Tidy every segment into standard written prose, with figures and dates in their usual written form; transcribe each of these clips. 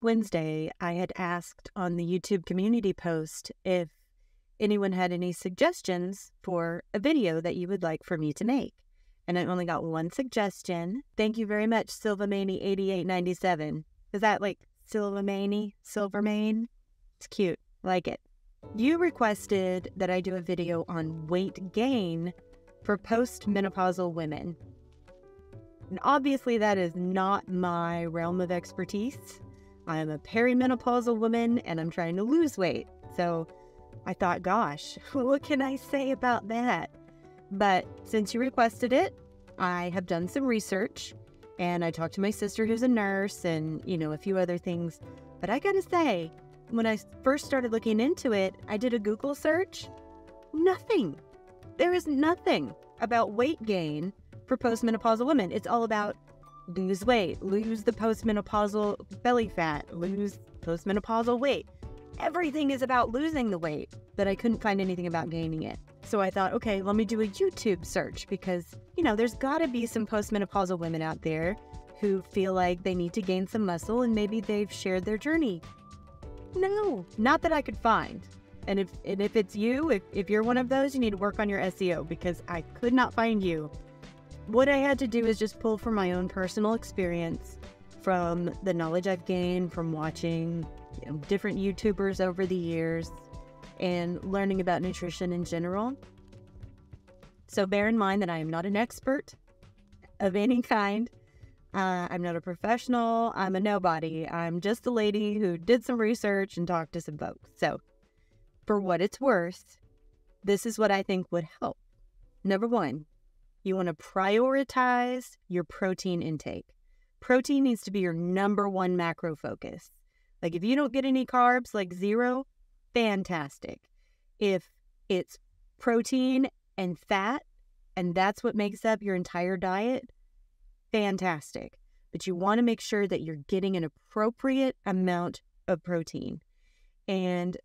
Wednesday, I had asked on the YouTube community post if anyone had any suggestions for a video that you would like for me to make. And I only got one suggestion. Thank you very much, Silvermane8897. Is that like Silvermane? It's cute. Like it. You requested that I do a video on weight gain for postmenopausal women. And obviously that is not my realm of expertise. I am a perimenopausal woman and I'm trying to lose weight. So I thought, gosh, what can I say about that? But since you requested it, I have done some research and I talked to my sister who's a nurse and, a few other things. But I gotta say, when I first started looking into it, I did a Google search. Nothing. There is nothing about weight gain for postmenopausal women. It's all about lose weight, lose the postmenopausal belly fat, lose postmenopausal weight. Everything is about losing the weight, but I couldn't find anything about gaining it. So I thought, okay, let me do a YouTube search because, there's got to be some postmenopausal women out there who feel like they need to gain some muscle and maybe they've shared their journey. No, not that I could find. And if it's you, if you're one of those, you need to work on your SEO because I could not find you. What I had to do is just pull from my own personal experience, from the knowledge I've gained from watching different YouTubers over the years and learning about nutrition in general. So bear in mind that I am not an expert of any kind. I'm not a professional. I'm a nobody. I'm just a lady who did some research and talked to some folks. So for what it's worth, this is what I think would help. Number one, you want to prioritize your protein intake. Protein needs to be your number one macro focus. Like if you don't get any carbs, like zero, fantastic. If it's protein and fat, and that's what makes up your entire diet, fantastic. But you want to make sure that you're getting an appropriate amount of protein. And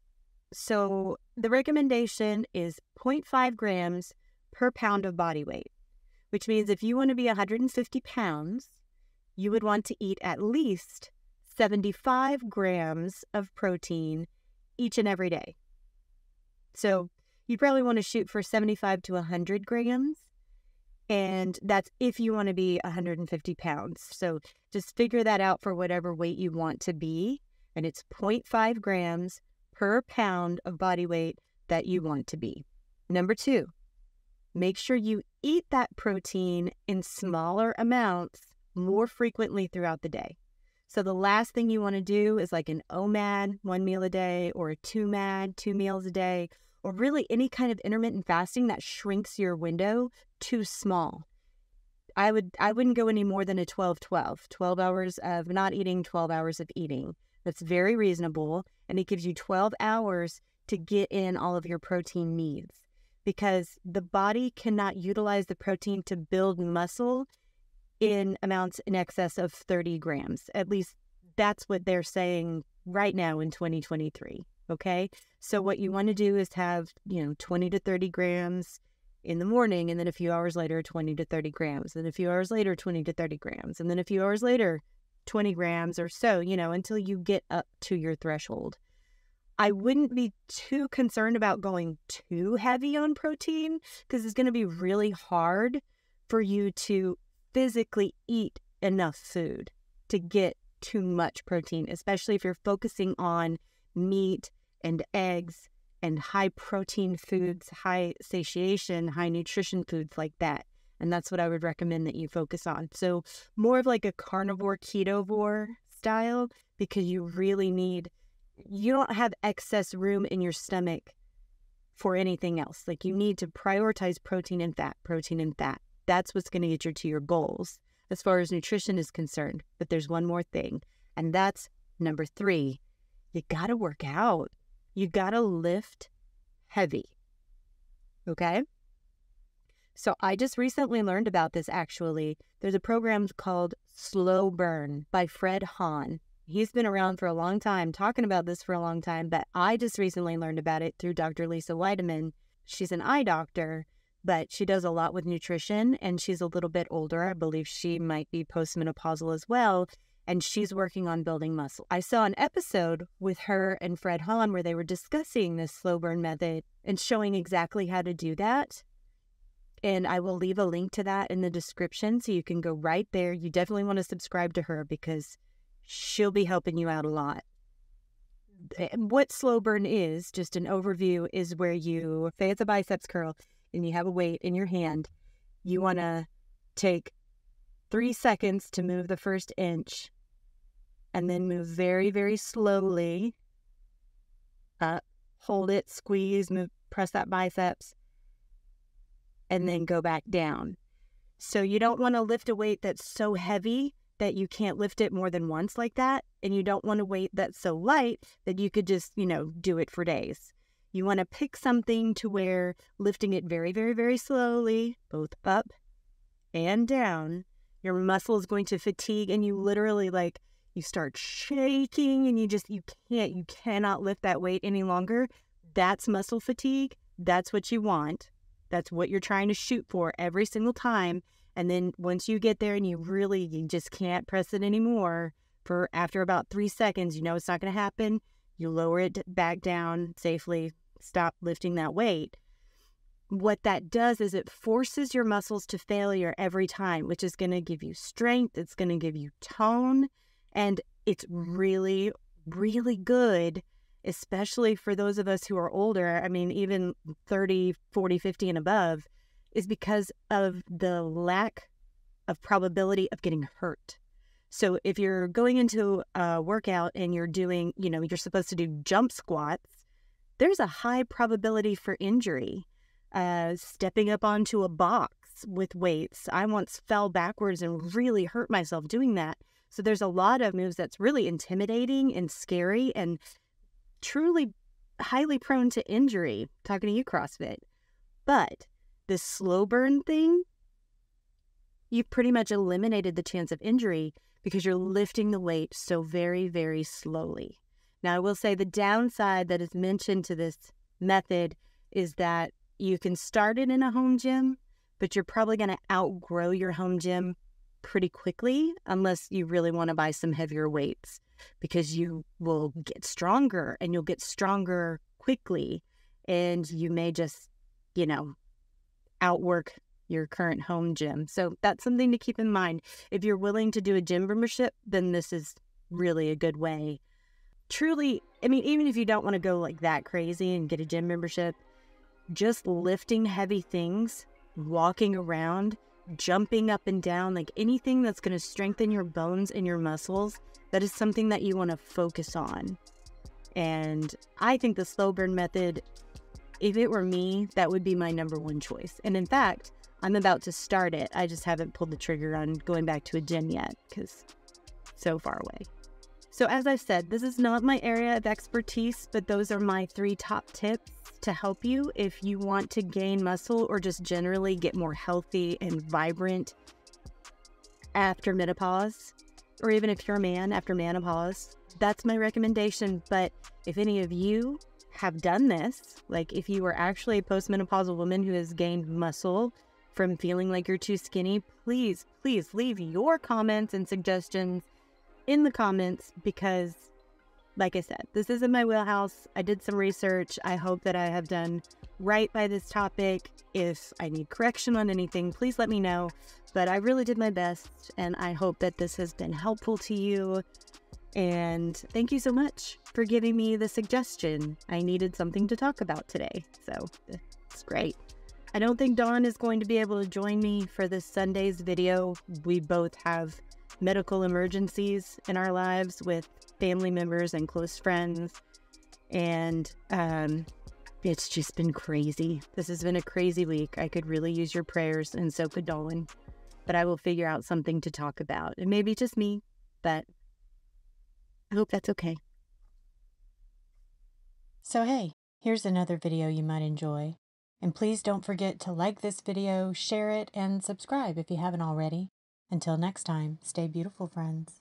so the recommendation is 0.5 grams per pound of body weight, which means if you want to be 150 pounds, you would want to eat at least 75 grams of protein each and every day. So you probably want to shoot for 75 to 100 grams. And that's if you want to be 150 pounds. So just figure that out for whatever weight you want to be. And it's 0.5 grams per pound of body weight that you want to be. Number two, make sure you eat that protein in smaller amounts more frequently throughout the day. So the last thing you want to do is like an OMAD, 1 meal a day, or a 2MAD, 2 meals a day, or really any kind of intermittent fasting that shrinks your window too small. I wouldn't go any more than a 12-12, 12 hours of not eating, 12 hours of eating. That's very reasonable, and it gives you 12 hours to get in all of your protein needs because the body cannot utilize the protein to build muscle in amounts in excess of 30 grams. At least that's what they're saying right now in 2023, okay? So what you want to do is have, 20 to 30 grams in the morning, and then a few hours later, 20 to 30 grams, and a few hours later, 20 to 30 grams, and then a few hours later, 20 grams or so, until you get up to your threshold. I wouldn't be too concerned about going too heavy on protein because it's going to be really hard for you to physically eat enough food to get too much protein, especially if you're focusing on meat and eggs and high protein foods, high satiation, high nutrition foods like that. And that's what I would recommend that you focus on. So more of like a carnivore, ketovore style, because you don't have excess room in your stomach for anything else. Like you need to prioritize protein and fat, protein and fat. That's what's going to get you to your goals as far as nutrition is concerned. But there's one more thing, and that's number 3. You got to work out. You got to lift heavy. Okay? So I just recently learned about this actually. There's a program called Slow Burn by Fred Hahn. He's been around for a long time, talking about this for a long time, but I just recently learned about it through Dr. Lisa Weideman. She's an eye doctor, but she does a lot with nutrition, and she's a little bit older. I believe she might be postmenopausal as well. and she's working on building muscle. I saw an episode with her and Fred Hahn where they were discussing this slow burn method and showing exactly how to do that. And I will leave a link to that in the description so you can go right there. You definitely want to subscribe to her because she'll be helping you out a lot. What slow burn is, just an overview, is where you, say it's a biceps curl and you have a weight in your hand. You want to take 3 seconds to move the first inch and then move very, very slowly up, hold it, squeeze, move, press that biceps, and then go back down. So you don't want to lift a weight that's so heavy that you can't lift it more than once like that. And you don't want a weight that's so light that you could just, do it for days. You want to pick something to where lifting it very, very, very slowly, both up and down, your muscle is going to fatigue and you literally you start shaking and you cannot lift that weight any longer. That's muscle fatigue. That's what you want. That's what you're trying to shoot for every single time. And then once you get there and you just can't press it anymore for after about 3 seconds, it's not going to happen. You lower it back down safely, stop lifting that weight. What that does is it forces your muscles to failure every time, which is going to give you strength. It's going to give you tone. And it's really, really good, especially for those of us who are older. I mean, even 30, 40, 50 and above, is because of the lack of probability of getting hurt. So if you're going into a workout and you're doing, you're supposed to do jump squats, there's a high probability for injury. Stepping up onto a box with weights. I once fell backwards and really hurt myself doing that. So there's a lot of moves that's really intimidating and scary and truly highly prone to injury, talking to you, CrossFit. But this slow burn thing, you've pretty much eliminated the chance of injury because you're lifting the weight so very, very slowly. Now, I will say the downside that is mentioned to this method is that you can start it in a home gym, but you're probably going to outgrow your home gym pretty quickly unless you really want to buy some heavier weights, because you will get stronger and you'll get stronger quickly and you may just, outwork your current home gym. So that's something to keep in mind. If you're willing to do a gym membership, then this is really a good way. Truly, even if you don't want to go that crazy and get a gym membership, just lifting heavy things, walking around, jumping up and down, anything that's going to strengthen your bones and your muscles, that is something that you want to focus on. And I think the slow burn method, if it were me, that would be my number one choice. And in fact, I'm about to start it. I just haven't pulled the trigger on going back to a gym yet because so far away. So as I've said, this is not my area of expertise, but those are my 3 top tips to help you if you want to gain muscle or just generally get more healthy and vibrant after menopause, or even if you're a man after menopause. That's my recommendation. But if any of you have done this, if you are actually a postmenopausal woman who has gained muscle from feeling like you're too skinny, please leave your comments and suggestions in the comments, because like I said, this isn't my wheelhouse. I did some research. I hope that I have done right by this topic. If I need correction on anything, please let me know. But I really did my best, and I hope that this has been helpful to you. And thank you so much for giving me the suggestion. I needed something to talk about today, so it's great. I don't think Dawn is going to be able to join me for this Sunday's video. We both have medical emergencies in our lives with family members and close friends, and it's just been crazy. This has been a crazy week. I could really use your prayers, and so could Dolan, but I will figure out something to talk about. It may be just me, but I hope that's okay. So hey, here's another video you might enjoy. And please don't forget to like this video, share it, and subscribe if you haven't already. Until next time, stay beautiful, friends.